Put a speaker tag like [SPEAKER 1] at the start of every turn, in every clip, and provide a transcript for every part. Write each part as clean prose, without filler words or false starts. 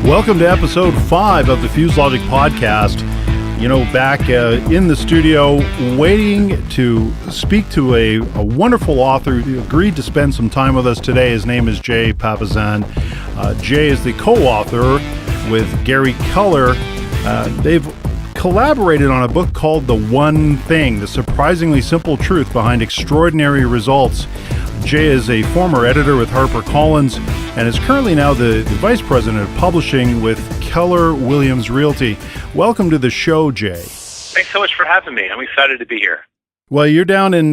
[SPEAKER 1] Welcome to episode 5 of the fusedlogic podcast. Back in the studio, waiting to speak to a wonderful author who agreed to spend some time with us today. His name is Jay Papasan. Jay is the co-author with Gary Keller. They've collaborated on a book called The One Thing, the surprisingly simple truth behind extraordinary results. Jay is a former editor with HarperCollins and is currently now the vice president of publishing with Keller Williams Realty. Welcome to the show, Jay.
[SPEAKER 2] Thanks so much for having me. I'm excited to be here.
[SPEAKER 1] Well, you're down in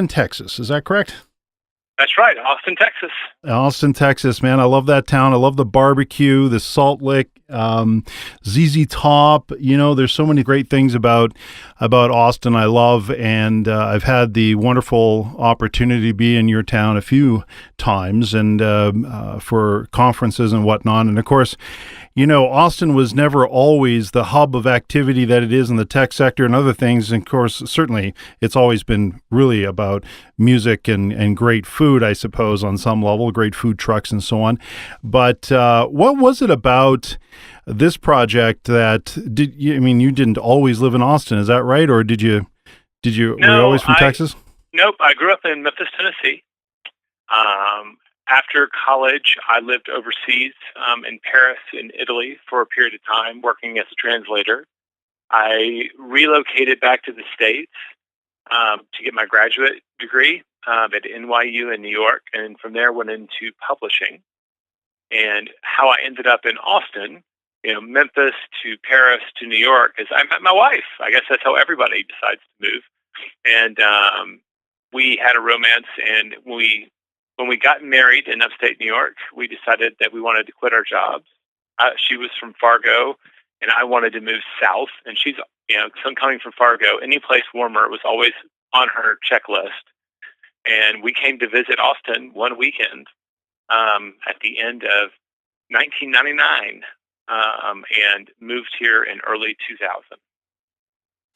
[SPEAKER 1] Texas, is that correct?
[SPEAKER 2] That's right, Austin, Texas.
[SPEAKER 1] Austin, Texas, man. I love that town. I love the barbecue, the Salt Lick, ZZ Top. There's so many great things about Austin I love, and I've had the wonderful opportunity to be in your town a few times and for conferences and whatnot. And of course, Austin was never always the hub of activity that it is in the tech sector and other things. And of course, certainly it's always been really about music and great food, I suppose, on some level, great food trucks and so on. But what was it about this project that you didn't always live in Austin, is that right? Or were you always from Texas?
[SPEAKER 2] Nope. I grew up in Memphis, Tennessee. After college, I lived overseas in Paris, in Italy, for a period of time, working as a translator. I relocated back to the States to get my graduate degree at NYU in New York, and from there went into publishing. And how I ended up in Austin, Memphis to Paris to New York, is I met my wife. I guess that's how everybody decides to move. And we had a romance, and when we got married in upstate New York, we decided that we wanted to quit our jobs. She was from Fargo, and I wanted to move south. And she's, coming from Fargo, any place warmer was always on her checklist. And we came to visit Austin one weekend at the end of 1999 and moved here in early 2000.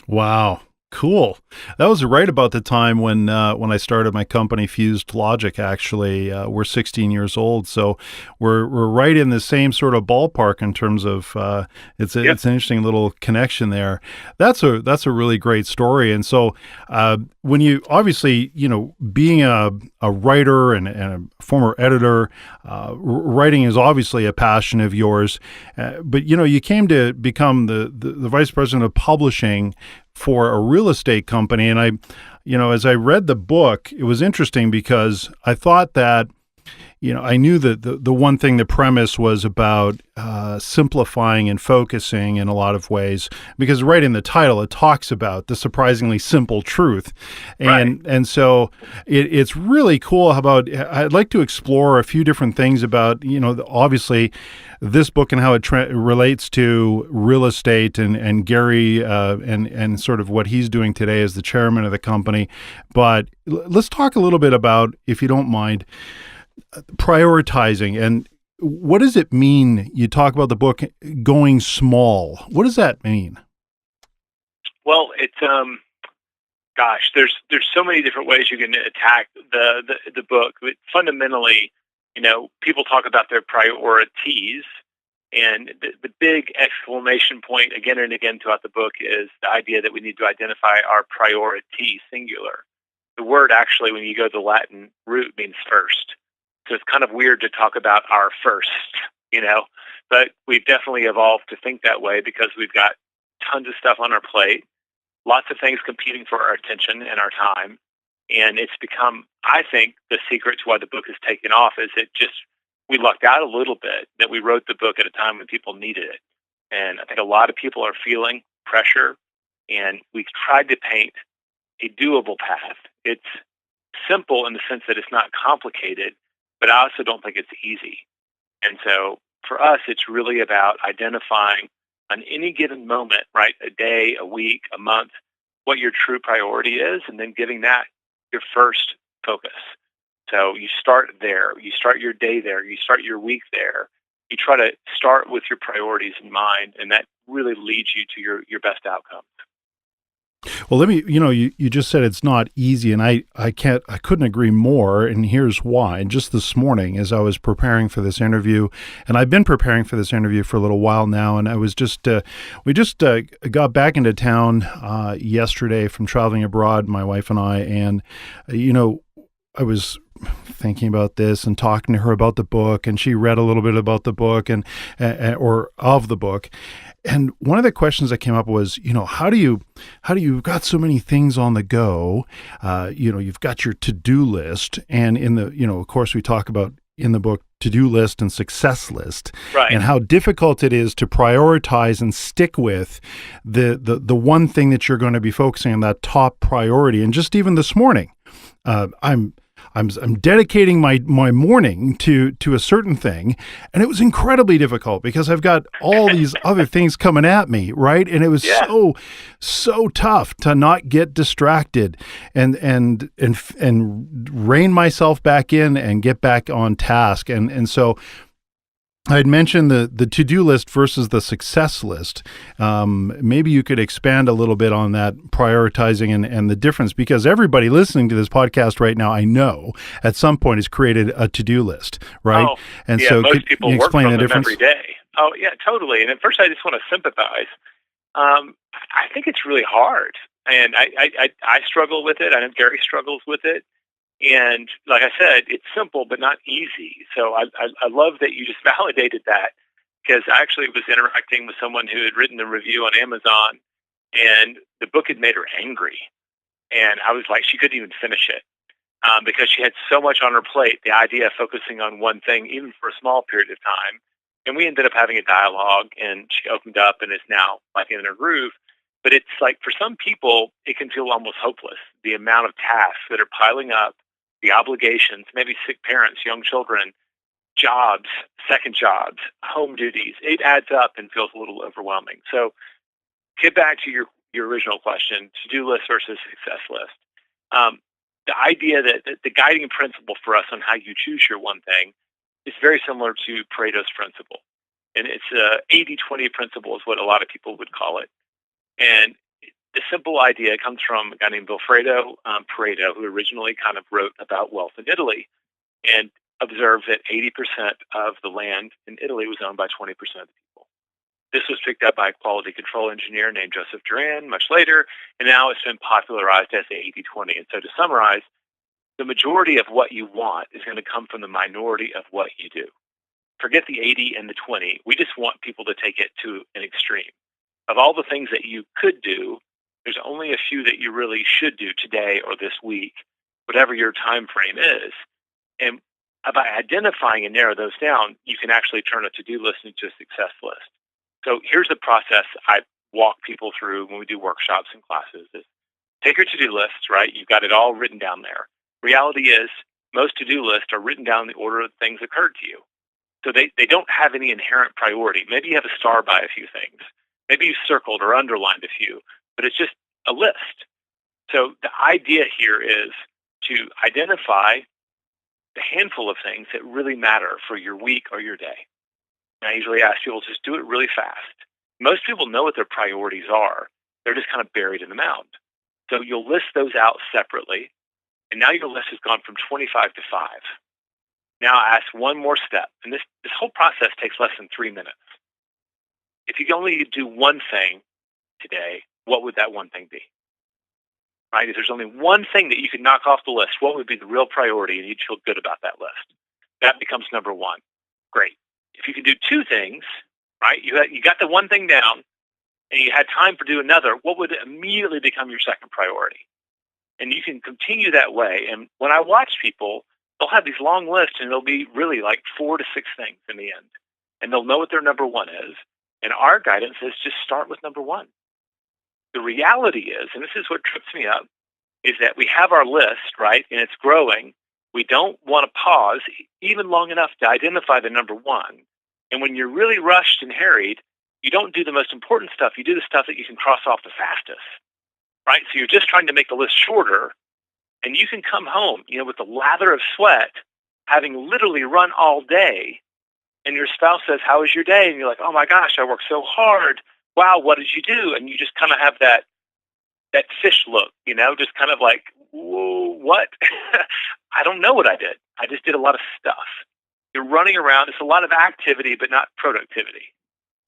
[SPEAKER 1] Wow. Cool. That was right about the time when I started my company, fusedlogic. Actually, we're 16 years old, so we're right in the same sort of ballpark in terms of it's an interesting little connection there. That's a really great story. And so when you obviously being a writer and a former editor, writing is obviously a passion of yours. But you came to become the vice president of publishing for a real estate company. And as I read the book, it was interesting because I thought that, I knew that the one thing, the premise was about simplifying and focusing in a lot of ways, because right in the title, it talks about the surprisingly simple truth. And so it's really cool I'd like to explore a few different things about, obviously this book and how it relates to real estate and Gary and sort of what he's doing today as the chairman of the company. But let's talk a little bit about, if you don't mind, prioritizing. And what does it mean? You talk about the book going small. What does that mean?
[SPEAKER 2] Well, it's there's so many different ways you can attack the book. But fundamentally, people talk about their priorities, and the big exclamation point again and again throughout the book is the idea that we need to identify our priority, singular. The word actually, when you go to the Latin root, means first. So it's kind of weird to talk about our first, but we've definitely evolved to think that way because we've got tons of stuff on our plate, lots of things competing for our attention and our time. And it's become, I think, the secret to why the book has taken off is we lucked out a little bit that we wrote the book at a time when people needed it. And I think a lot of people are feeling pressure, and we tried to paint a doable path. It's simple in the sense that it's not complicated, but I also don't think it's easy. And so for us, it's really about identifying on any given moment, right, a day, a week, a month, what your true priority is, and then giving that your first focus. So you start there, you start your day there, you start your week there. You try to start with your priorities in mind, and that really leads you to your best outcomes.
[SPEAKER 1] Well, you just said it's not easy, and I couldn't agree more. And here's why. Just this morning, as I was preparing for this interview, and I've been preparing for this interview for a little while now, and I was we just got back into town yesterday from traveling abroad, my wife and I, and I was thinking about this and talking to her about the book, and she read a little bit about the book or of the book. And one of the questions that came up was, how do you got so many things on the go? You've got your to-do list, and of course, we talk about in the book to-do list and success list,
[SPEAKER 2] Right.
[SPEAKER 1] and how difficult it is to prioritize and stick with the one thing that you're going to be focusing on, that top priority. And just even this morning, I'm dedicating my morning to a certain thing, and it was incredibly difficult because I've got all these other things coming at me, right? And it was
[SPEAKER 2] Yeah.
[SPEAKER 1] so tough to not get distracted and rein myself back in and get back on task. And so I'd mentioned the to-do list versus the success list. Maybe you could expand a little bit on that prioritizing and the difference, because everybody listening to this podcast right now, I know, at some point has created a to-do list, right?
[SPEAKER 2] Oh,
[SPEAKER 1] And
[SPEAKER 2] yeah.
[SPEAKER 1] so
[SPEAKER 2] Most people
[SPEAKER 1] you
[SPEAKER 2] work
[SPEAKER 1] explain
[SPEAKER 2] from
[SPEAKER 1] the
[SPEAKER 2] them
[SPEAKER 1] difference?
[SPEAKER 2] every day. Oh, yeah, totally. And at first, I just want to sympathize. I think it's really hard, and I struggle with it. I know Gary struggles with it. And like I said, it's simple but not easy. So I love that you just validated that, because I actually was interacting with someone who had written a review on Amazon, and the book had made her angry. And I was like, she couldn't even finish it because she had so much on her plate, the idea of focusing on one thing, even for a small period of time. And we ended up having a dialogue, and she opened up and is now like in her groove. But it's like, for some people, it can feel almost hopeless, the amount of tasks that are piling up, the obligations, maybe sick parents, young children, jobs, second jobs, home duties. It adds up and feels a little overwhelming. So get back to your original question, to-do list versus success list. The idea that the guiding principle for us on how you choose your one thing is very similar to Pareto's principle. And it's a 80-20 principle is what a lot of people would call it. And the simple idea comes from a guy named Vilfredo Pareto, who originally kind of wrote about wealth in Italy and observed that 80% of the land in Italy was owned by 20% of the people. This was picked up by a quality control engineer named Joseph Duran much later, and now it's been popularized as the 80-20. And so, to summarize, the majority of what you want is going to come from the minority of what you do. Forget the 80 and the 20. We just want people to take it to an extreme. Of all the things that you could do, there's only a few that you really should do today or this week, whatever your time frame is. And by identifying and narrow those down, you can actually turn a to-do list into a success list. So here's the process I walk people through when we do workshops and classes. Is take your to-do list, right? You've got it all written down there. Reality is, most to-do lists are written down in the order of things occurred to you. So they don't have any inherent priority. Maybe you have a star by a few things. Maybe you circled or underlined a few, but it's just a list. So the idea here is to identify the handful of things that really matter for your week or your day. And I usually ask people, just do it really fast. Most people know what their priorities are. They're just kind of buried in the mound. So you'll list those out separately. And now your list has gone from 25 to 5. Now I ask one more step. And this whole process takes less than 3 minutes. If you can only do one thing today, what would that one thing be? Right? If there's only one thing that you could knock off the list, what would be the real priority and you'd feel good about that list? That becomes number one. Great. If you can do two things, right? You got the one thing down and you had time to do another, what would immediately become your second priority? And you can continue that way. And when I watch people, they'll have these long lists and it'll be really like 4 to 6 things in the end. And they'll know what their number one is. And our guidance is just start with number one. The reality is, and this is what trips me up, is that we have our list, right? And it's growing. We don't want to pause even long enough to identify the number one. And when you're really rushed and harried, you don't do the most important stuff. You do the stuff that you can cross off the fastest, right? So you're just trying to make the list shorter, and you can come home, with the lather of sweat, having literally run all day, and your spouse says, "How was your day?" And you're like, "Oh my gosh, I worked so hard. Wow, what did you do?" And you just kind of have that that fish look, just kind of like, whoa, what? I don't know what I did. I just did a lot of stuff. You're running around. It's a lot of activity, but not productivity.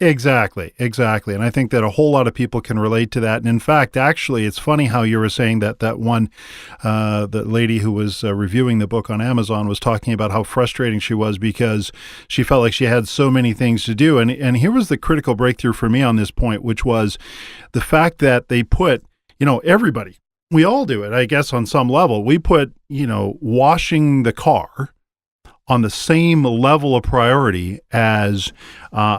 [SPEAKER 1] Exactly, exactly. And I think that a whole lot of people can relate to that. And in fact, actually, it's funny how you were saying that one, the lady who was reviewing the book on Amazon was talking about how frustrating she was because she felt like she had so many things to do. And here was the critical breakthrough for me on this point, which was the fact that they put, everybody, we all do it, I guess, on some level. We put, washing the car on the same level of priority as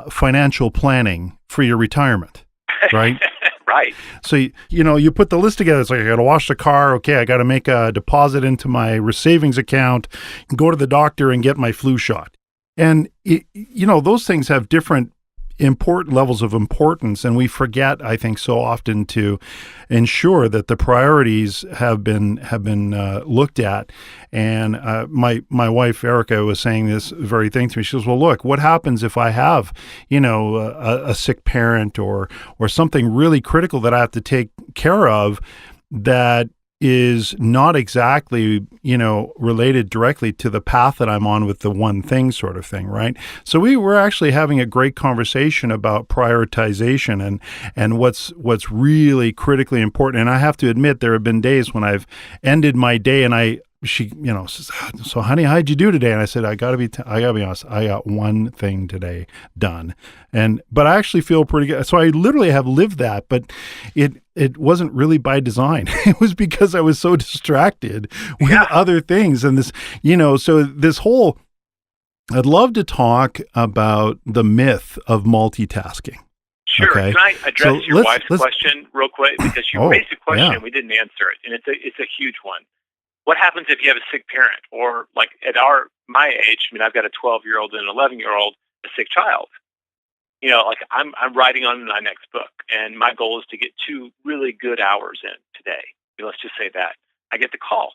[SPEAKER 1] financial planning for your retirement, right?
[SPEAKER 2] Right.
[SPEAKER 1] So, you put the list together. It's like, I got to wash the car. Okay, I got to make a deposit into my savings account, go to the doctor and get my flu shot. And, those things have different important levels of importance, and we forget, I think, so often to ensure that the priorities have been looked at. And my wife Erica was saying this very thing to me. She goes, "Well, look, what happens if I have a sick parent or something really critical that I have to take care of that is not exactly, related directly to the path that I'm on with the one thing sort of thing," right? So we were actually having a great conversation about prioritization and what's really critically important. And I have to admit, there have been days when I've ended my day and she, says, "So honey, how'd you do today?" And I said, I gotta be honest. I got one thing today done. But I actually feel pretty good. So I literally have lived that, but it wasn't really by design. It was because I was so distracted with other things. And this, so this whole, I'd love to talk about the myth of multitasking.
[SPEAKER 2] Sure.
[SPEAKER 1] Okay.
[SPEAKER 2] Can I address your wife's question real quick? Because you raised a question and we didn't answer it. And it's a huge one. What happens if you have a sick parent, or like at my age? I mean, I've got a 12-year-old and an 11-year-old, a sick child. Like I'm writing on my next book, and my goal is to get 2 really good hours in today. Let's just say that I get the call.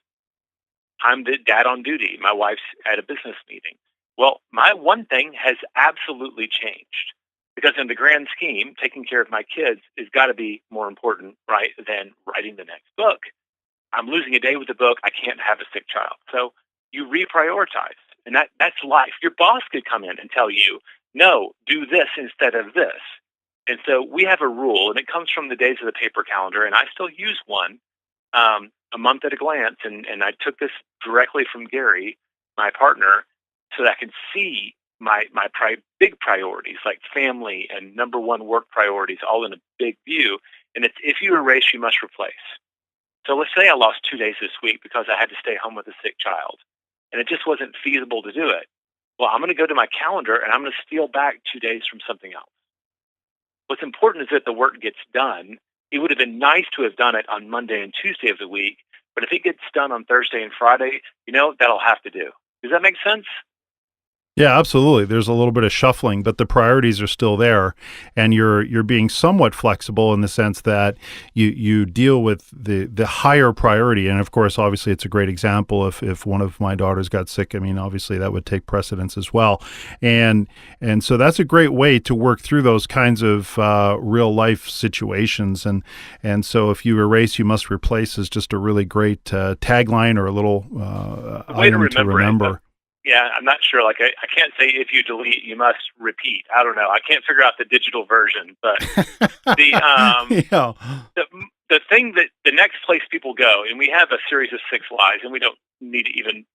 [SPEAKER 2] I'm the dad on duty. My wife's at a business meeting. Well, my one thing has absolutely changed because in the grand scheme, taking care of my kids has got to be more important, right, than writing the next book. I'm losing a day with the book. I can't have a sick child. So you reprioritize, and that's life. Your boss could come in and tell you, no, do this instead of this. And so we have a rule, and it comes from the days of the paper calendar, and I still use one, a month at a glance. And I took this directly from Gary, my partner, so that I could see my big priorities like family and number one work priorities all in a big view. And it's, if you erase, you must replace. So let's say I lost 2 days this week because I had to stay home with a sick child, and it just wasn't feasible to do it. Well, I'm going to go to my calendar and I'm going to steal back 2 days from something else. What's important is that the work gets done. It would have been nice to have done it on Monday and Tuesday of the week, but if it gets done on Thursday and Friday, that'll have to do. Does that make sense?
[SPEAKER 1] Yeah, absolutely. There's a little bit of shuffling, but the priorities are still there, and you're being somewhat flexible in the sense that you deal with the higher priority. And of course, obviously, it's a great example. If one of my daughters got sick, I mean, obviously that would take precedence as well. And so that's a great way to work through those kinds of real life situations. And so if you erase, you must replace is just a really great tagline or a little item to remember.
[SPEAKER 2] Yeah, I'm not sure. Like, I can't say if you delete, you must repeat. I don't know. I can't figure out the digital version. But the thing that the next place people go, and we have a series of 6 lies, and we don't need to even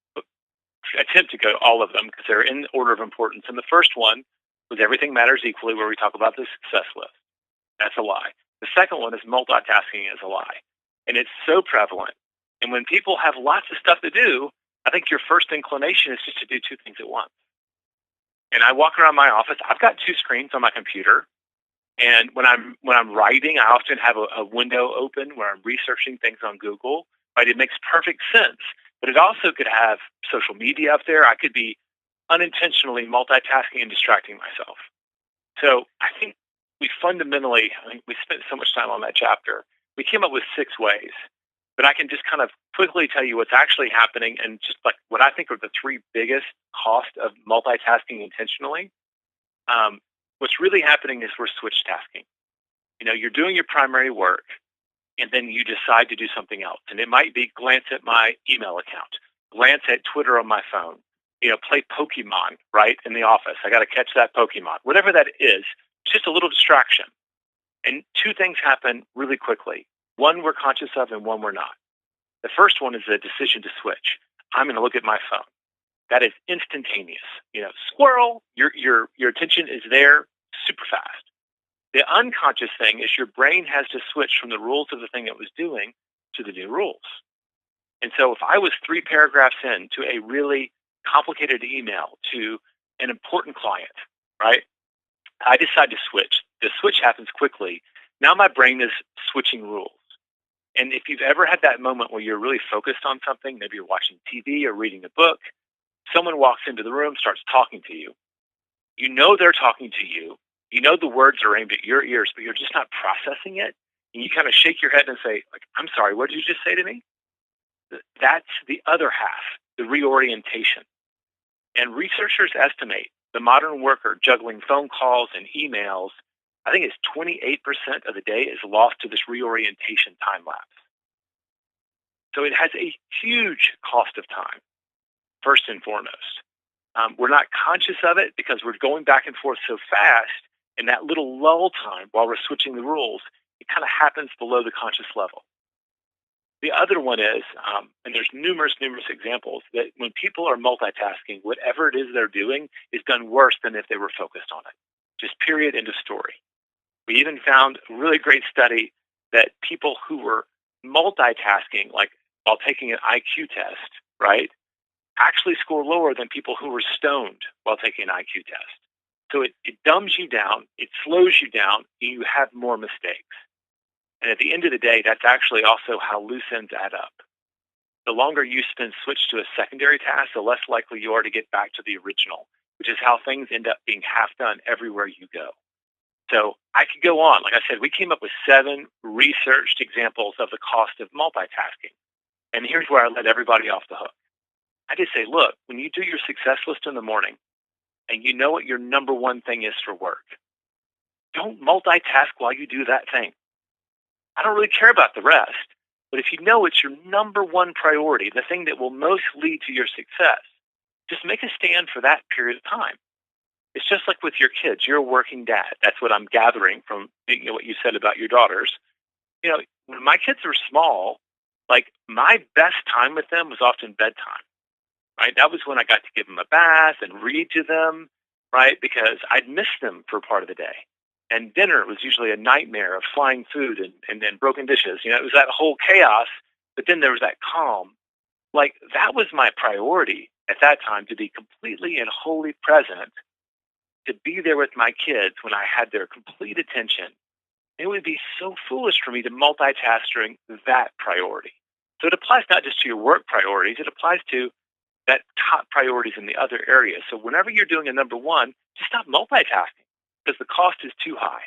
[SPEAKER 2] attempt to go all of them because they're in order of importance. And the first one was everything matters equally, where we talk about the success list. That's a lie. The second one is multitasking is a lie. And it's so prevalent. And when people have lots of stuff to do, I think your first inclination is just to do 2 things at once. And I walk around my office. I've got 2 screens on my computer, and when I'm writing, I often have a window open where I'm researching things on Google. Right? It makes perfect sense, but it also could have social media up there. I could be unintentionally multitasking and distracting myself. So I think we fundamentally, we spent so much time on that chapter. We came up with 6 ways. But I can just kind of quickly tell you what's actually happening and just like what I think are the 3 biggest costs of multitasking intentionally. What's really happening is we're switch tasking. You're doing your primary work, and then you decide to do something else. And it might be glance at my email account, glance at Twitter on my phone, play Pokemon, right, in the office. I got to catch that Pokemon. Whatever that is, it's just a little distraction. And two things happen really quickly. One we're conscious of and one we're not. The first one is the decision to switch. I'm going to look at my phone. That is instantaneous. Squirrel, your attention is there super fast. The unconscious thing is your brain has to switch from the rules of the thing it was doing to the new rules. And so if I was 3 paragraphs in to a really complicated email to an important client, right? I decide to switch. The switch happens quickly. Now my brain is switching rules. And if you've ever had that moment where you're really focused on something, maybe you're watching TV or reading a book, someone walks into the room, starts talking to you. You know they're talking to you. You know the words are aimed at your ears, but you're just not processing it. And you kind of shake your head and say, I'm sorry, what did you just say to me? That's the other half, the reorientation. And researchers estimate the modern worker juggling phone calls and emails, I think it's 28% of the day is lost to this reorientation time lapse. So it has a huge cost of time, first and foremost. We're not conscious of it because we're going back and forth so fast, and that little lull time while we're switching the rules, it kind of happens below the conscious level. The other one is, and there's numerous examples, that when people are multitasking, whatever it is they're doing is done worse than if they were focused on it. Just period, end of story. We even found a really great study that people who were multitasking, like while taking an IQ test, right, actually score lower than people who were stoned while taking an IQ test. So it dumbs you down, it slows you down, and you have more mistakes. And at the end of the day, that's actually also how loose ends add up. The longer you spend switch to a secondary task, the less likely you are to get back to the original, which is how things end up being half done everywhere you go. So I could go on. Like I said, we came up with 7 researched examples of the cost of multitasking. And here's where I let everybody off the hook. I just say, look, when you do your success list in the morning and you know what your number one thing is for work, don't multitask while you do that thing. I don't really care about the rest, but if you know it's your number one priority, the thing that will most lead to your success, just make a stand for that period of time. It's just like with your kids. You're a working dad. That's what I'm gathering from what you said about your daughters. When my kids were small, like my best time with them was often bedtime, right? That was when I got to give them a bath and read to them, right? Because I'd miss them for part of the day. And dinner was usually a nightmare of flying food and then broken dishes. It was that whole chaos, but then there was that calm. Like that was my priority at that time, to be completely and wholly present, to be there with my kids when I had their complete attention. It would be so foolish for me to multitask during that priority. So it applies not just to your work priorities, it applies to that top priorities in the other areas. So whenever you're doing a number one, just stop multitasking because the cost is too high.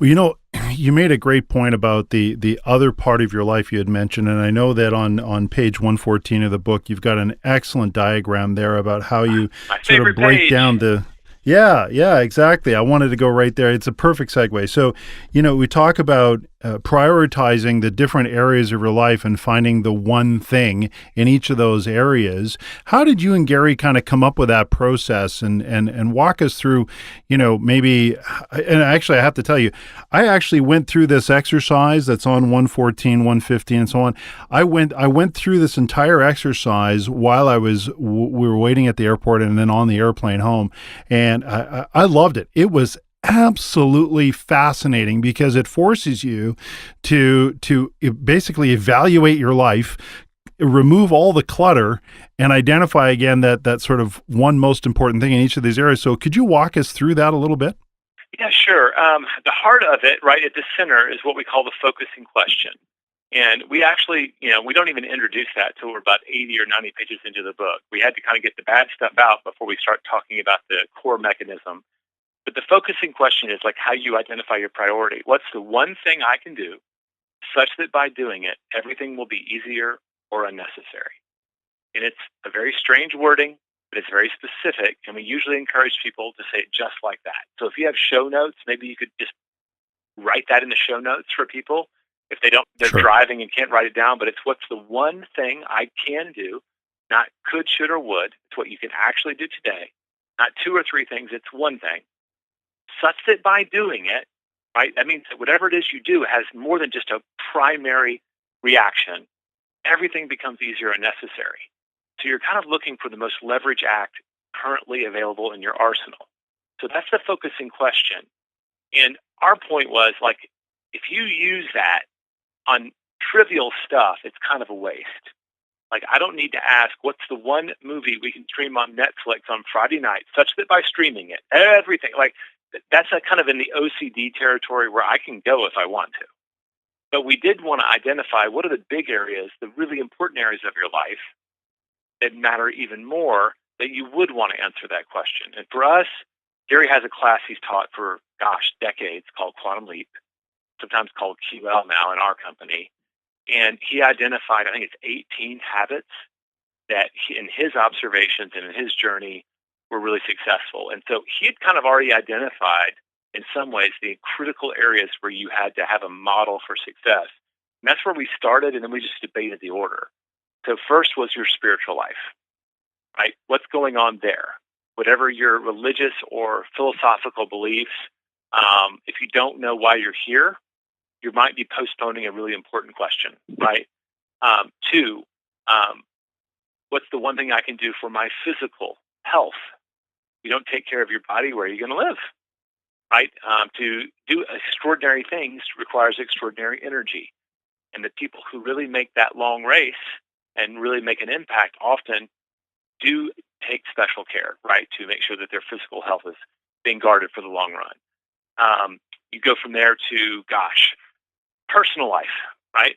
[SPEAKER 1] Well, you made a great point about the other part of your life you had mentioned, and I know that on page 114 of the book, you've got an excellent diagram there about how you sort of break
[SPEAKER 2] page.
[SPEAKER 1] down the... Yeah, exactly. I wanted to go right there. It's a perfect segue. So, we talk about prioritizing the different areas of your life and finding the one thing in each of those areas. How did you and Gary kind of come up with that process and walk us through, maybe, and actually I have to tell you, I actually went through this exercise that's on 114, 115 and so on. I went through this entire exercise while we were waiting at the airport and then on the airplane home. And I loved it. It was absolutely fascinating because it forces you to basically evaluate your life, remove all the clutter, and identify again that sort of one most important thing in each of these areas. So could you walk us through that a little bit?
[SPEAKER 2] Yeah, sure. The heart of it, right at the center, is what we call the focusing question. And we actually, we don't even introduce that till we're about 80 or 90 pages into the book. We had to kind of get the bad stuff out before we start talking about the core mechanism. But the focusing question is like how you identify your priority. What's the one thing I can do such that by doing it, everything will be easier or unnecessary? And it's a very strange wording, but it's very specific. And we usually encourage people to say it just like that. So if you have show notes, maybe you could just write that in the show notes for people. If they're
[SPEAKER 1] Sure.
[SPEAKER 2] driving and can't write it down, but it's what's the one thing I can do, not could, should, or would. It's what you can actually do today, not two or three things. It's one thing. Such that by doing it, right, that means that whatever it is you do has more than just a primary reaction. Everything becomes easier and necessary. So you're kind of looking for the most leverage act currently available in your arsenal. So that's the focusing question. And our point was, like, if you use that on trivial stuff, it's kind of a waste. Like, I don't need to ask, what's the one movie we can stream on Netflix on Friday night, such that by streaming it, everything, like, that's a kind of in the OCD territory where I can go if I want to. But we did want to identify what are the big areas, the really important areas of your life that matter even more, that you would want to answer that question. And for us, Gary has a class he's taught for, decades called Quantum Leap, sometimes called QL now in our company. And he identified, I think it's 18 habits that in his observations and in his journey were really successful. And so he had kind of already identified, in some ways, the critical areas where you had to have a model for success. And that's where we started, and then we just debated the order. So first was your spiritual life, right? What's going on there? Whatever your religious or philosophical beliefs, if you don't know why you're here, you might be postponing a really important question, right? Two, what's the one thing I can do for my physical health? If you don't take care of your body, where are you going to live, right? To do extraordinary things requires extraordinary energy. And the people who really make that long race and really make an impact often do take special care, right, to make sure that their physical health is being guarded for the long run. You go from there to, personal life, right?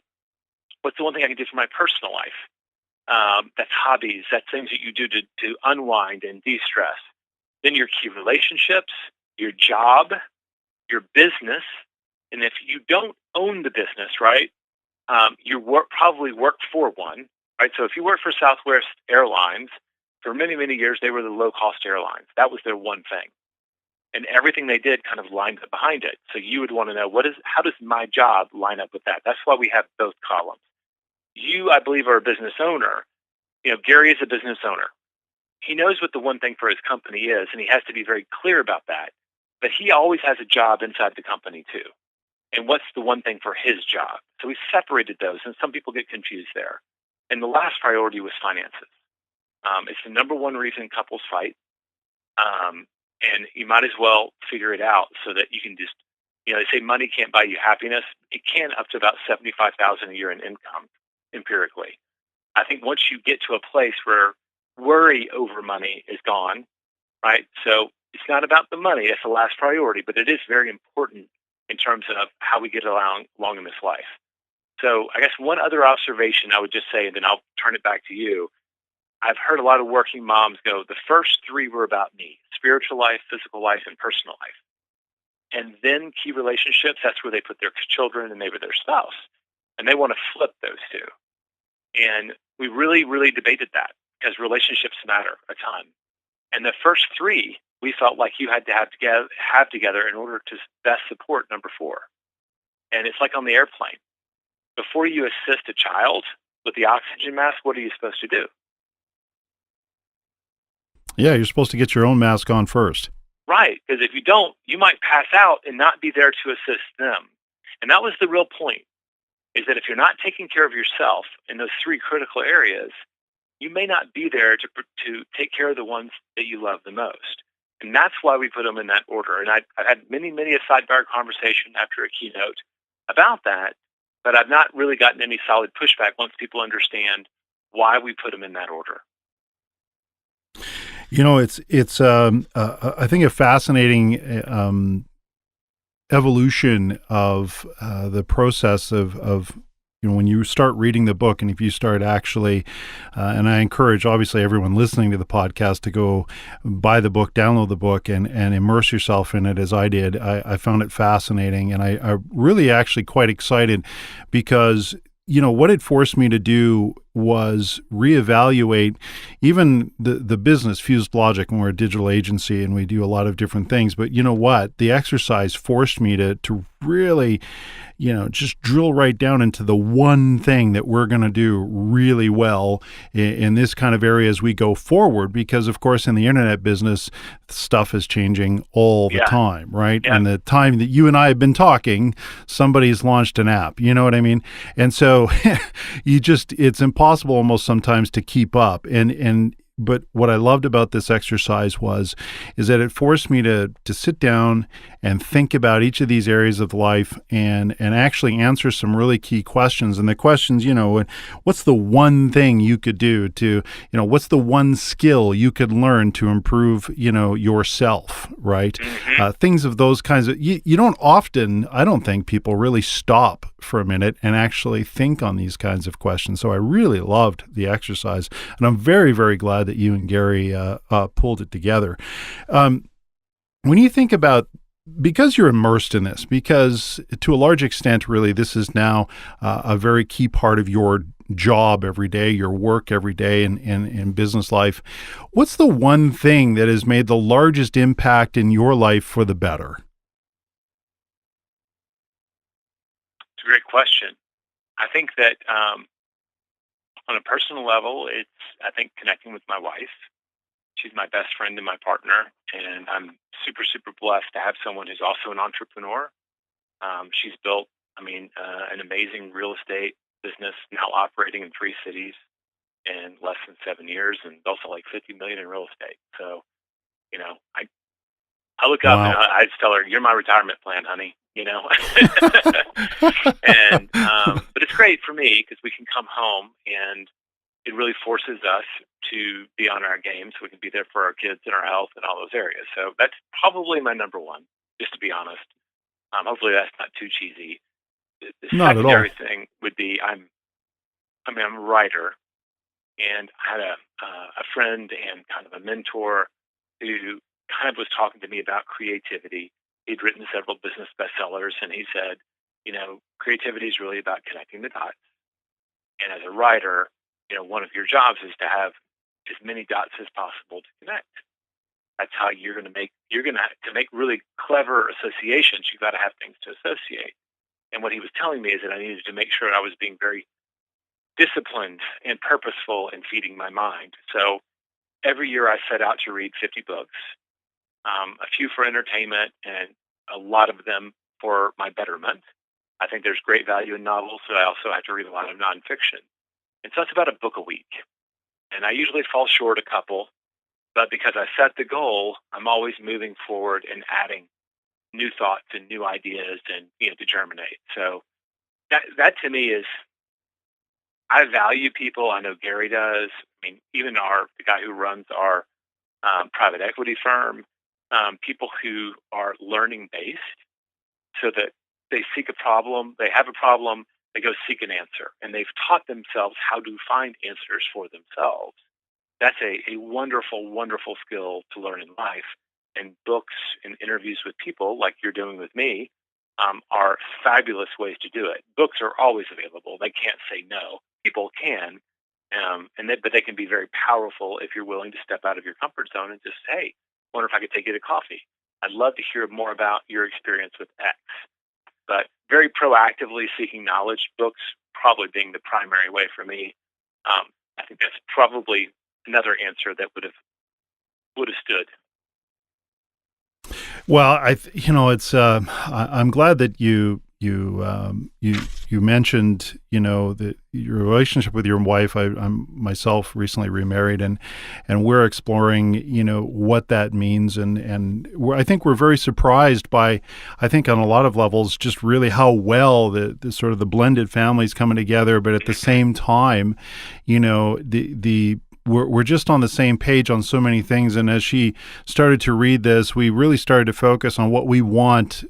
[SPEAKER 2] What's the one thing I can do for my personal life? That's hobbies. That's things that you do to unwind and de-stress. Then your key relationships, your job, your business. And if you don't own the business, right, you probably work for one, right? So if you work for Southwest Airlines, for many, many years, they were the low-cost airlines. That was their one thing. And everything they did kind of lined up behind it. So you would want to know, how does my job line up with that? That's why we have both columns. You, I believe, are a business owner. Gary is a business owner. He knows what the one thing for his company is, and he has to be very clear about that. But he always has a job inside the company, too. And what's the one thing for his job? So we separated those, and some people get confused there. And the last priority was finances. It's the number one reason couples fight. And you might as well figure it out so that you can just, they say money can't buy you happiness. It can up to about $75,000 a year in income, empirically. I think once you get to a place where worry over money is gone, right? So it's not about the money. That's the last priority, but it is very important in terms of how we get along in this life. So I guess one other observation I would just say, and then I'll turn it back to you. I've heard a lot of working moms go, the first three were about me: spiritual life, physical life, and personal life. And then key relationships, that's where they put their children and maybe their spouse. And they want to flip those two. And we really, really debated that because relationships matter a ton. And the first three, we felt like you had to have together in order to best support number four. And it's like on the airplane. Before you assist a child with the oxygen mask, what are you supposed to do?
[SPEAKER 1] Yeah, you're supposed to get your own mask on first.
[SPEAKER 2] Right, because if you don't, you might pass out and not be there to assist them. And that was the real point, is that if you're not taking care of yourself in those three critical areas, you may not be there to take care of the ones that you love the most. And that's why we put them in that order. And I've had many a sidebar conversation after a keynote about that, but I've not really gotten any solid pushback once people understand why we put them in that order.
[SPEAKER 1] It's I think a fascinating evolution of the process of when you start reading the book, and if you start actually, and I encourage obviously everyone listening to the podcast to go buy the book, download the book, and immerse yourself in it as I did. I found it fascinating, and I really actually quite excited because what it forced me to do was reevaluate even the business Fused Logic, and we're a digital agency and we do a lot of different things. But you know what? The exercise forced me to really, just drill right down into the one thing that we're going to do really well in this kind of area as we go forward. Because, of course, in the internet business, stuff is changing all the time, right?
[SPEAKER 2] Yeah.
[SPEAKER 1] And the time that you and I have been talking, somebody's launched an app. You know what I mean? And so it's impossible almost sometimes to keep up. But what I loved about this exercise is that it forced me to sit down and think about each of these areas of life and actually answer some really key questions. And the questions, what's the one thing you could do to, what's the one skill you could learn to improve, yourself, right?
[SPEAKER 2] Mm-hmm.
[SPEAKER 1] Things of those kinds of, you don't often, I don't think people really stop for a minute and actually think on these kinds of questions. So I really loved the exercise, and I'm very, very glad that you and Gary pulled it together. When you think about, because you're immersed in this, because to a large extent, really, this is now a very key part of your job every day, your work every day in business life, what's the one thing that has made the largest impact in your life for the better?
[SPEAKER 2] It's a great question. I think that on a personal level, it's, I think, connecting with my wife. She's my best friend and my partner, and I'm super, super blessed to have someone who's also an entrepreneur. She's built, an amazing real estate business now operating in 3 cities in less than 7 years, and also like $50 million in real estate. So, I look up and I just tell her, "You're my retirement plan, honey." And but it's great for me because we can come home and it really forces us to be on our game so we can be there for our kids and our health and all those areas. So that's probably my number one, just to be honest. Hopefully that's not too cheesy. The
[SPEAKER 1] Not at all.
[SPEAKER 2] secondary thing would be I'm a writer, and I had a friend and kind of a mentor who kind of was talking to me about creativity. He'd written several business bestsellers, and he said, creativity is really about connecting the dots. And as a writer, one of your jobs is to have as many dots as possible to connect. That's how to make really clever associations, you've got to have things to associate. And what he was telling me is that I needed to make sure I was being very disciplined and purposeful in feeding my mind. So every year I set out to read 50 books, a few for entertainment and a lot of them for my betterment. I think there's great value in novels, but I also have to read a lot of nonfiction. And so it's about a book a week. And I usually fall short a couple, but because I set the goal, I'm always moving forward and adding new thoughts and new ideas and to germinate. So that to me is, I value people. I know Gary does. Even the guy who runs our private equity firm, people who are learning based, so that they seek a problem, they have a problem, they go seek an answer, and they've taught themselves how to find answers for themselves. That's a wonderful, wonderful skill to learn in life. And books and interviews with people, like you're doing with me, are fabulous ways to do it. Books are always available. They can't say no. People can, but they can be very powerful if you're willing to step out of your comfort zone and just say, "Hey, wonder if I could take you to coffee. I'd love to hear more about your experience with X." But very proactively seeking knowledge, books probably being the primary way for me. I think that's probably another answer that would have stood.
[SPEAKER 1] Well, it's I'm glad that you mentioned that your relationship with your wife. I'm myself recently remarried, and we're exploring what that means, and I think we're very surprised by, I think on a lot of levels, just really how well the sort of the blended families coming together, but at the same time, we're just on the same page on so many things. And as she started to read this, we really started to focus on what we want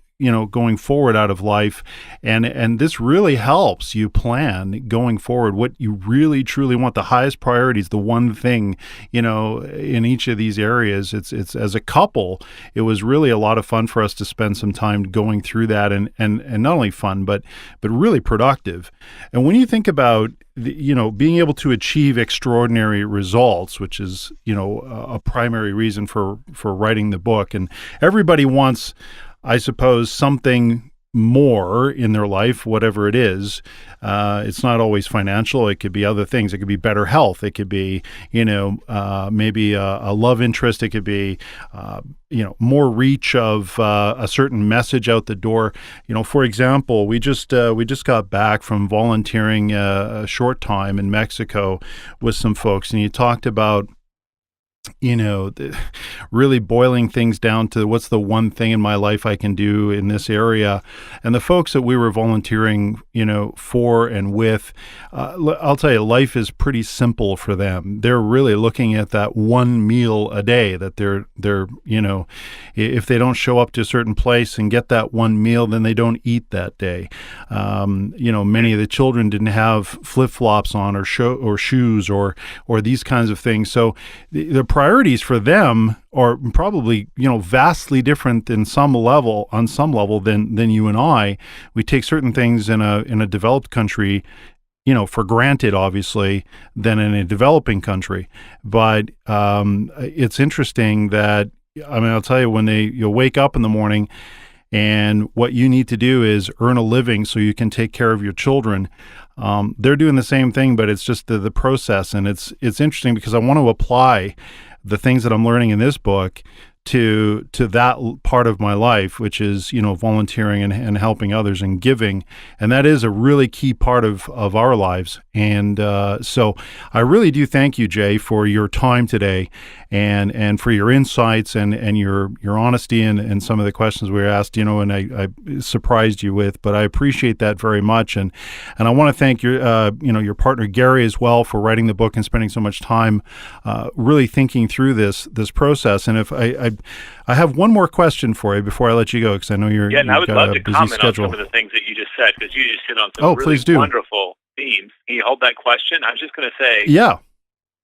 [SPEAKER 1] going forward out of life. And this really helps you plan going forward what you really truly want, the highest priorities, the one thing, in each of these areas. It's as a couple, it was really a lot of fun for us to spend some time going through that, and not only fun, but really productive. And when you think about being able to achieve extraordinary results, which is, a primary reason for writing the book. And everybody wants, I suppose, something more in their life, whatever it is. It's not always financial. It could be other things. It could be better health. It could be, maybe a love interest. It could be, more reach of a certain message out the door. For example, we just got back from volunteering a short time in Mexico with some folks, and you talked about really boiling things down to what's the one thing in my life I can do in this area. And the folks that we were volunteering, for and with, I'll tell you, life is pretty simple for them. They're really looking at that one meal a day that they're if they don't show up to a certain place and get that one meal, then they don't eat that day. Many of the children didn't have flip-flops on or shoes or these kinds of things. So the priorities for them are probably, vastly different on some level than you and I. We take certain things in a developed country, for granted, obviously, than in a developing country. But it's interesting that, I'll tell you, when you'll wake up in the morning and what you need to do is earn a living so you can take care of your children. They're doing the same thing, but it's just the process. And it's interesting because I want to apply the things that I'm learning in this book to that part of my life, which is, volunteering and helping others and giving. And that is a really key part of our lives. And so I really do thank you, Jay, for your time today and for your insights and your honesty and some of the questions we were asked, and I surprised you with, but I appreciate that very much. And I want to thank your partner, Gary, as well, for writing the book and spending so much time really thinking through this process. And if I have one more question for you before I let you go, because I know you've
[SPEAKER 2] and I would
[SPEAKER 1] got
[SPEAKER 2] love
[SPEAKER 1] a
[SPEAKER 2] to
[SPEAKER 1] busy
[SPEAKER 2] comment
[SPEAKER 1] schedule.
[SPEAKER 2] on some of the things that you just said, because you just hit on some really
[SPEAKER 1] please do.
[SPEAKER 2] wonderful themes. Can you hold that question? I was just going to say,
[SPEAKER 1] Yeah.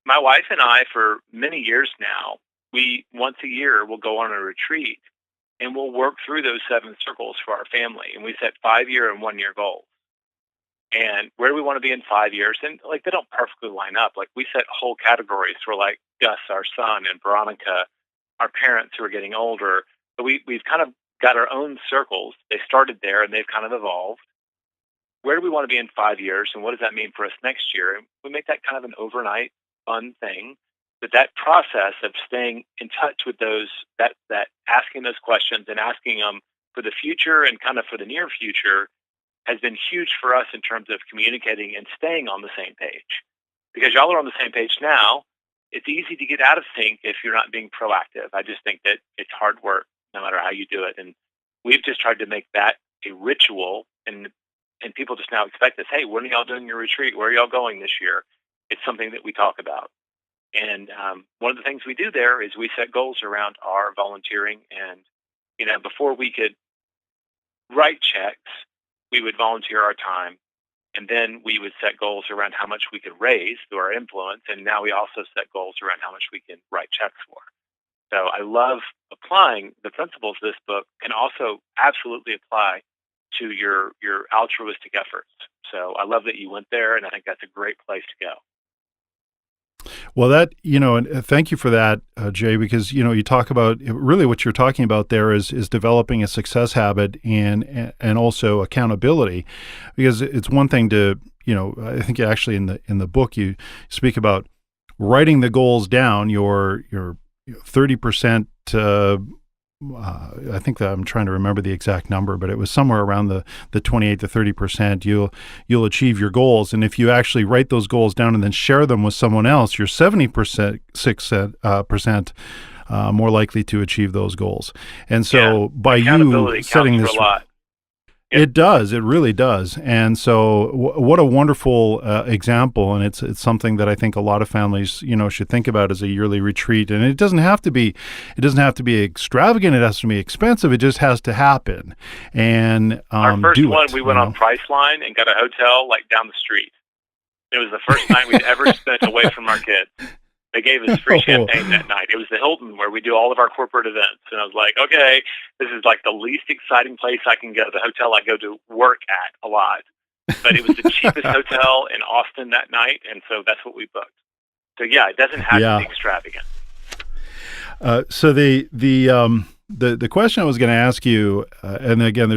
[SPEAKER 2] My wife and I, for many years now, we once a year will go on a retreat and we'll work through those 7 circles for our family, and we set 5-year and 1-year goals. And where we want to be in 5 years, and they don't perfectly line up. We set whole categories for Gus, our son, and Veronica, our parents who are getting older. So we've kind of got our own circles. They started there and they've kind of evolved. Where do we want to be in 5 years, and what does that mean for us next year? And we make that kind of an overnight fun thing. But that process of staying in touch with those, that asking those questions and asking them for the future and kind of for the near future, has been huge for us in terms of communicating and staying on the same page. Because y'all are on the same page now, it's easy to get out of sync if you're not being proactive. I just think that it's hard work, no matter how you do it. And we've just tried to make that a ritual, and people just now expect us, hey, when are y'all doing your retreat? Where are y'all going this year? It's something that we talk about. And one of the things we do there is we set goals around our volunteering. And, before we could write checks, we would volunteer our time. And then we would set goals around how much we could raise through our influence. And now we also set goals around how much we can write checks for. So I love applying the principles of this book, can also absolutely apply to your altruistic efforts. So I love that you went there, and I think that's a great place to go.
[SPEAKER 1] Well, that, and thank you for that, Jay, because, you talk about really what you're talking about there is developing a success habit and also accountability, because it's one thing to, I think actually in the book you speak about writing the goals down, your 30%, I think that I'm trying to remember the exact number, but it was somewhere around the 28 to 30%. You'll achieve your goals, and if you actually write those goals down and then share them with someone else, you're 70% more likely to achieve those goals. And so by you setting this,
[SPEAKER 2] Yeah.
[SPEAKER 1] It does. It really does. And so, what a wonderful example. And it's something that I think a lot of families, should think about as a yearly retreat. And it doesn't have to be, extravagant. It has to be expensive. It just has to happen. And
[SPEAKER 2] our first
[SPEAKER 1] do
[SPEAKER 2] one,
[SPEAKER 1] it,
[SPEAKER 2] we went on Priceline and got a hotel like down the street. It was the first night we'd ever spent away from our kids. They gave us free champagne that night. It was the Hilton where we do all of our corporate events. And I was like, okay, this is like the least exciting place I can go. The hotel I go to work at a lot. But it was the cheapest hotel in Austin that night. And so that's what we booked. So yeah, it doesn't have to be extravagant.
[SPEAKER 1] So the question I was going to ask you, and again,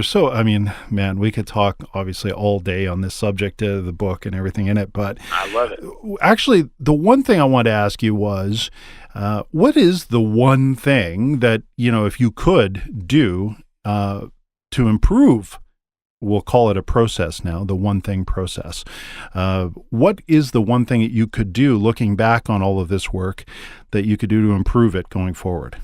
[SPEAKER 1] man, we could talk obviously all day on this subject of the book and everything in it, but
[SPEAKER 2] I love it.
[SPEAKER 1] Actually, the one thing I wanted to ask you was, what is the one thing that, if you could do to improve, we'll call it a process now, the one thing process. What is the one thing that you could do looking back on all of this work that you could do to improve it going forward?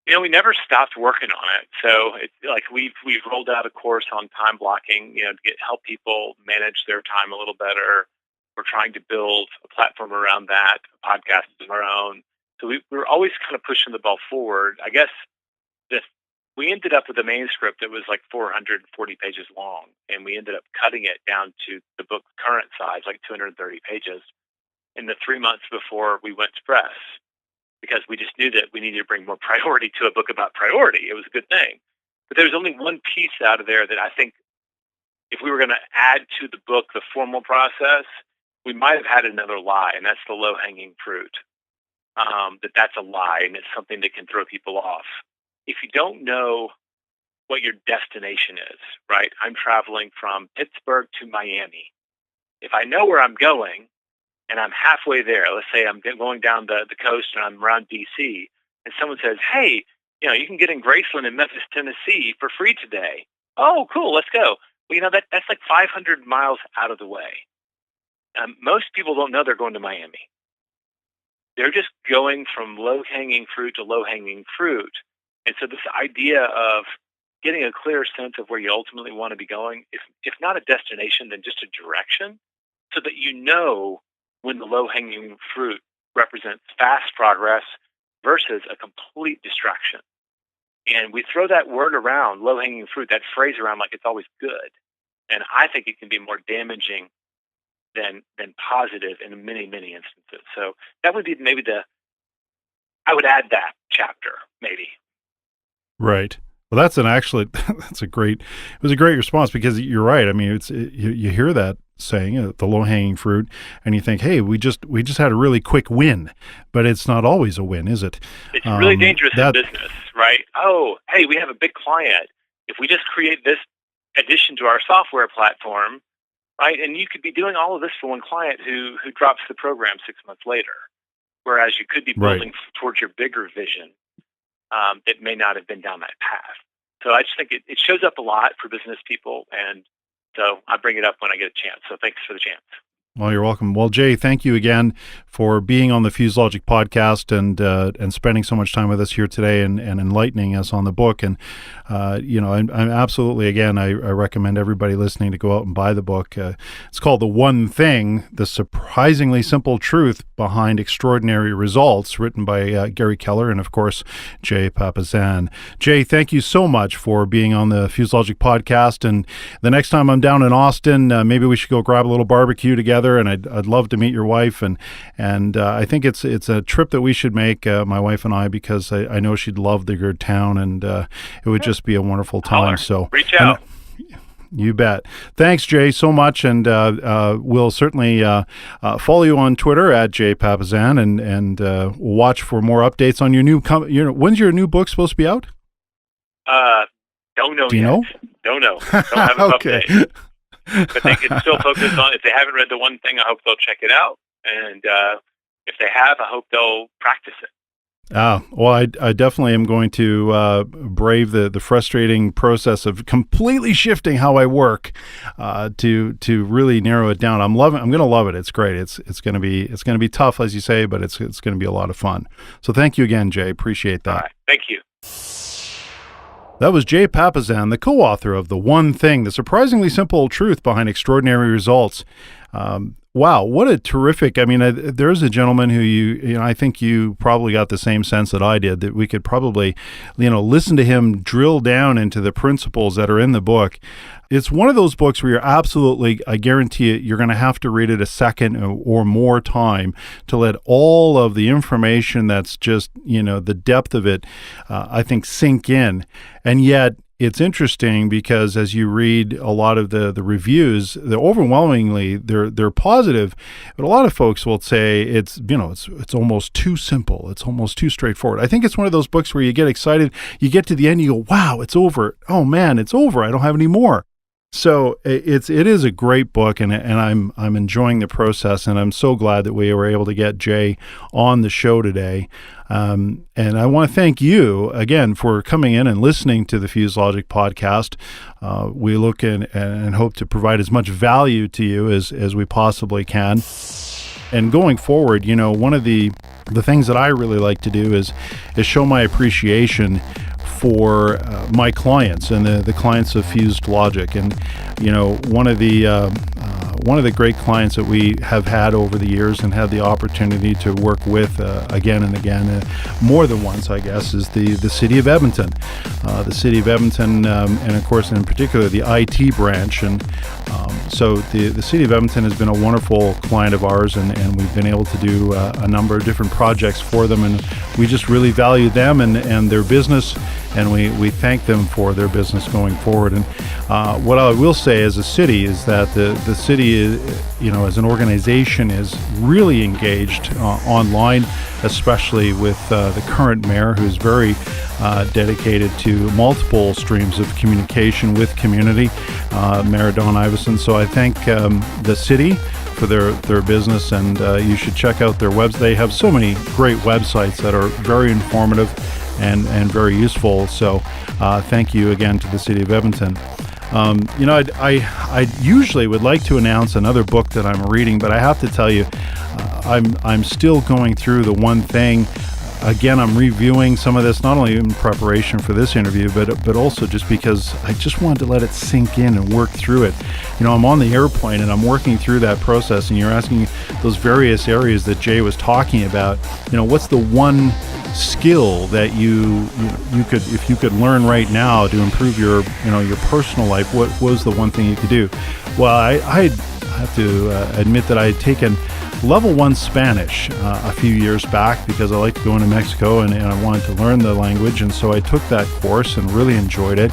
[SPEAKER 2] We never stopped working on it. So it's like we've rolled out a course on time blocking, to help people manage their time a little better. We're trying to build a platform around that, a podcast of our own. So we're always kind of pushing the ball forward. I guess we ended up with a manuscript that was like 440 pages long, and we ended up cutting it down to the book's current size, like 230 pages, in the 3 months before we went to press, because we just knew that we needed to bring more priority to a book about priority. It was a good thing. But there was only one piece out of there that I think if we were going to add to the book the formal process, we might have had another lie, and that's the low-hanging fruit. That's a lie, and it's something that can throw people off. If you don't know what your destination is, right? I'm traveling from Pittsburgh to Miami. If I know where I'm going and I'm halfway there, let's say I'm going down the coast and I'm around D.C., and someone says, hey, you can get in Graceland in Memphis, Tennessee for free today. Oh, cool, let's go. Well, that's like 500 miles out of the way. Most people don't know they're going to Miami. They're just going from low-hanging fruit to low-hanging fruit. And so this idea of getting a clear sense of where you ultimately want to be going, if not a destination, then just a direction, so that you know when the low-hanging fruit represents fast progress versus a complete distraction. And we throw that word around, low-hanging fruit, that phrase around like it's always good. And I think it can be more damaging than positive in many, many instances. So that would be maybe I would add that chapter, maybe.
[SPEAKER 1] Right. Well, it was a great response, because you're right. I mean, you hear that saying, the low hanging fruit, and you think, hey, we just had a really quick win, but it's not always a win, is it?
[SPEAKER 2] It's really dangerous in business, right? Oh, hey, we have a big client. If we just create this addition to our software platform, right? And you could be doing all of this for one client who drops the program 6 months later, whereas you could be building towards your bigger vision. It may not have been down that path. So I just think it shows up a lot for business people, and so I bring it up when I get a chance. So thanks for the chance.
[SPEAKER 1] Well, you're welcome. Well, Jay, thank you again for being on the FuseLogic podcast and spending so much time with us here today and enlightening us on the book. And I'm absolutely, again, I recommend everybody listening to go out and buy the book. It's called The One Thing: The Surprisingly Simple Truth Behind Extraordinary Results, written by Gary Keller and, of course, Jay Papasan. Jay, thank you so much for being on the FuseLogic podcast. And the next time I'm down in Austin, maybe we should go grab a little barbecue together. And I'd love to meet your wife, and I think it's a trip that we should make, my wife and I, because I know she'd love the good town, and it would just be a wonderful time. So
[SPEAKER 2] reach out.
[SPEAKER 1] You bet. Thanks, Jay, so much, and we'll certainly follow you on Twitter at Jay Papasan, and watch for more updates on your new. When's your new book supposed to be out?
[SPEAKER 2] Don't know.
[SPEAKER 1] Do you know?
[SPEAKER 2] Don't know. Don't have an
[SPEAKER 1] okay.
[SPEAKER 2] update. But they can still focus on, if they haven't read The One Thing, I hope they'll check it out. And if they have, I hope they'll practice it.
[SPEAKER 1] Well, I definitely am going to brave the frustrating process of completely shifting how I work to really narrow it down. I'm going to love it. It's great. It's going to be tough, as you say, but it's going to be a lot of fun. So thank you again, Jay. Appreciate that.
[SPEAKER 2] All right. Thank you.
[SPEAKER 1] That was Jay Papasan, the co-author of The One Thing, the surprisingly simple truth behind extraordinary results. Wow, what a terrific, there's a gentleman who I think you probably got the same sense that I did, that we could probably, listen to him drill down into the principles that are in the book. It's one of those books where you're absolutely, I guarantee it, you're going to have to read it a second or more time to let all of the information that's just, the depth of it, I think, sink in. And yet, it's interesting because as you read a lot of the reviews, they're overwhelmingly they're positive, but a lot of folks will say it's almost too simple, it's almost too straightforward. I think it's one of those books where you get excited, you get to the end, you go, wow, it's over. Oh man, it's over. I don't have any more. So it is a great book, and I'm enjoying the process, and I'm so glad that we were able to get Jay on the show today. And I want to thank you again for coming in and listening to the fusedlogic podcast. We look and hope to provide as much value to you as we possibly can. And going forward, one of the things that I really like to do is show my appreciation for my clients and the clients of fusedlogic. And one of the great clients that we have had over the years and had the opportunity to work with again and again, more than once, I guess, is the city of Edmonton. The city of Edmonton, and of course, in particular, the IT branch. And so the city of Edmonton has been a wonderful client of ours, and we've been able to do a number of different projects for them, and we just really value them and their business, and we thank them for their business going forward. And what I will say as a city is that the city, as an organization, is really engaged online, especially with the current mayor, who's very dedicated to multiple streams of communication with community, Mayor Don Iveson. So I thank the city for their business, and you should check out their webs. They have so many great websites that are very informative and very useful. So thank you again to the city of Edmonton. I usually would like to announce another book that I'm reading, but I have to tell you, I'm still going through The One Thing. Again, I'm reviewing some of this, not only in preparation for this interview, but also just because I just wanted to let it sink in and work through it. I'm on the airplane and I'm working through that process, and you're asking those various areas that Jay was talking about. What's the one skill that you could, if you could learn right now to improve your personal life? What was the one thing you could do? Well, I have to admit that I had taken level 1 Spanish a few years back because I like to go into Mexico and I wanted to learn the language, and so I took that course and really enjoyed it.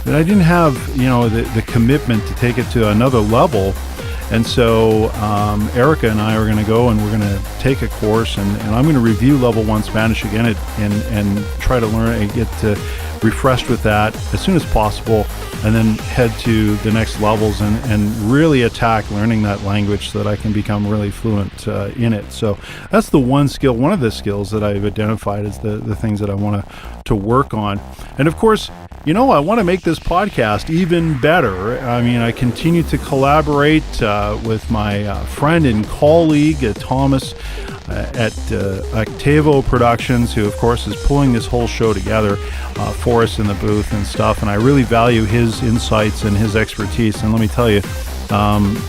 [SPEAKER 1] But I didn't have the commitment to take it to another level, and so Erica and I are going to go and we're going to take a course, and I'm going to review level 1 Spanish again and try to learn and get refreshed with that as soon as possible, and then head to the next levels and really attack learning that language so that I can become really fluent in it. So that's the one skill, one of the skills that I've identified as the things that I want to work on. And of course, I want to make this podcast even better. I continue to collaborate with my friend and colleague, Thomas, at Octavo Productions, who of course is pulling this whole show together for us in the booth and stuff, and I really value his insights and his expertise. And let me tell you,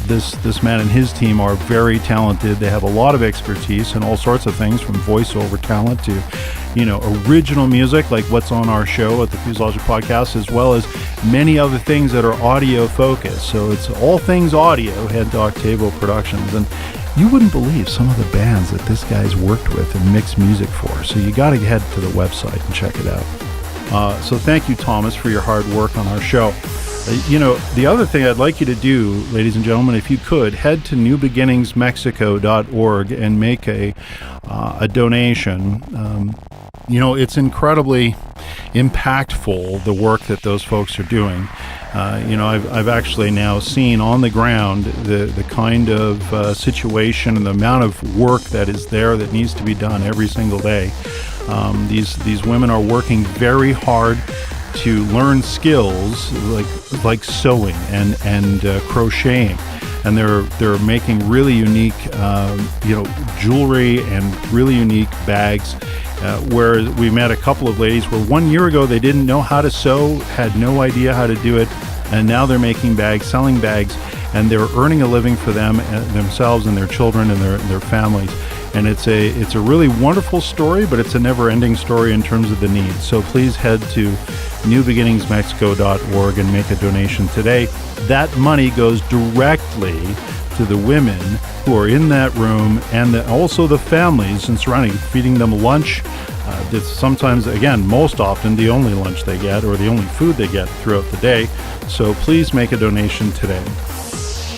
[SPEAKER 1] this man and his team are very talented. They have a lot of expertise in all sorts of things, from voiceover talent to original music like what's on our show at the fusedlogic podcast, as well as many other things that are audio focused. So it's all things audio. Head to Octavo Productions, and you wouldn't believe some of the bands that this guy's worked with and mixed music for. So you got to head to the website and check it out. So thank you, Thomas, for your hard work on our show. The other thing I'd like you to do, ladies and gentlemen, if you could, head to newbeginningsmexico.org and make a donation. It's incredibly impactful, the work that those folks are doing. I've actually now seen on the ground the kind of situation and the amount of work that is there that needs to be done every single day. These women are working very hard to learn skills like sewing and crocheting, and they're making really unique jewelry and really unique bags where we met a couple of ladies where 1 year ago they didn't know how to sew, had no idea how to do it, and now they're making bags, selling bags, and they're earning a living for themselves and their children and their families. And it's a really wonderful story, but it's a never-ending story in terms of the needs. So please head to newbeginningsmexico.org and make a donation today. That money goes directly to the women who are in that room and also the families and surrounding, feeding them lunch. That's sometimes, again, most often the only lunch they get or the only food they get throughout the day. So please make a donation today.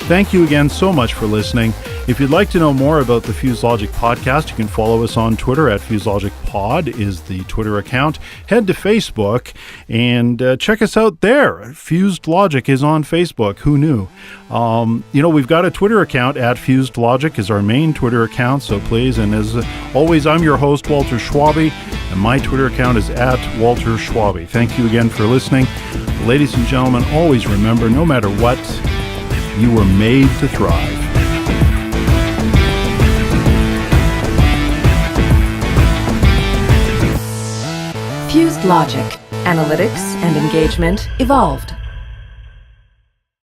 [SPEAKER 1] Thank you again so much for listening. If you'd like to know more about the Fused Logic podcast, you can follow us on Twitter at FusedLogicPod is the Twitter account. Head to Facebook and check us out there. Fused Logic is on Facebook. Who knew? We've got a Twitter account at Fused Logic is our main Twitter account. So please, and as always, I'm your host, Walter Schwabe, and my Twitter account is at Walter Schwabe. Thank you again for listening. Ladies and gentlemen, always remember, no matter what, you were made to thrive.
[SPEAKER 3] Fused Logic. Analytics and engagement evolved.